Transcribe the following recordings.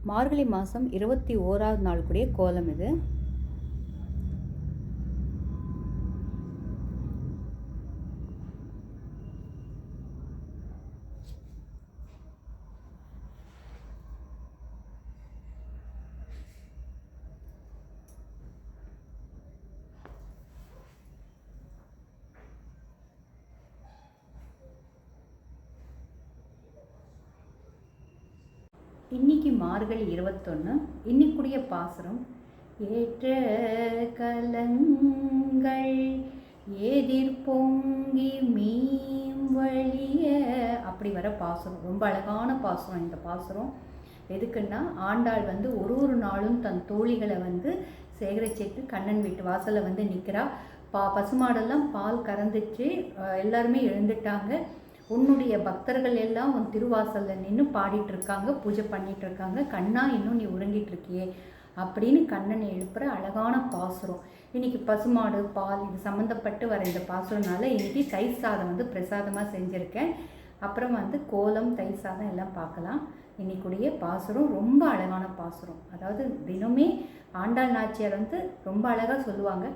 மார்கழி மாதம் 21ஆவது நாள் கூடிய கோலம் இது. இன்னைக்கு மார்கழி 21. இன்னைக்குடைய பாசுரம் ஏற்ற கலங்கள் ஏதிர் பொங்கி மீம் வழிய அப்படி வர பாசுரம். ரொம்ப அழகான பாசுரம் இந்த பாசுரம். எதுக்குன்னா ஆண்டாள் ஒரு நாளும் தன் தோழிகளை சேகரிச்சிட்டு கண்ணன் வீட்டு வாசலில் நிற்கிறா. பசுமாடெல்லாம் பால் கறந்துச்சு, எல்லாருமே எழுந்துட்டாங்க. உன்னுடைய பக்தர்கள் எல்லாம் உன் திருவாசலில் நின்று பாடிட்டு இருக்காங்க, பூஜை பண்ணிட்டு இருக்காங்க. கண்ணா இன்னும் நீ உறங்கிட்டு இருக்கியே அப்படின்னு கண்ணனை எழுப்புற அழகான பாசுரம். இன்னைக்கு பசுமாடு பால் இது சம்மந்தப்பட்டு வர இந்த பாசுரம்னால இன்னைக்கு தயிர் சாதம் பிரசாதமாக செஞ்சுருக்கேன். அப்புறம் கோலம் தயிர் சாதம் எல்லாம் பார்க்கலாம். இன்னைக்குடைய பாசுரம் ரொம்ப அழகான பாசுரம். அதாவது தினமே ஆண்டாள் நாச்சியார் ரொம்ப அழகாக சொல்லுவாங்க,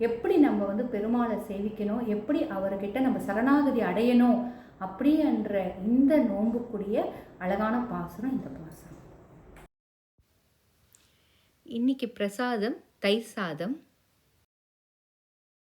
எப்படி நம்ம பெருமாளை சேவிக்கணும், எப்படி அவர்கிட்ட நம்ம சரணாகதி அடையணும் அப்படின்ற இந்த நோன்புக்குரிய அழகான பாசுரம் இந்த பாசுரம். இன்னைக்கு பிரசாதம் தயிர் சாதம்.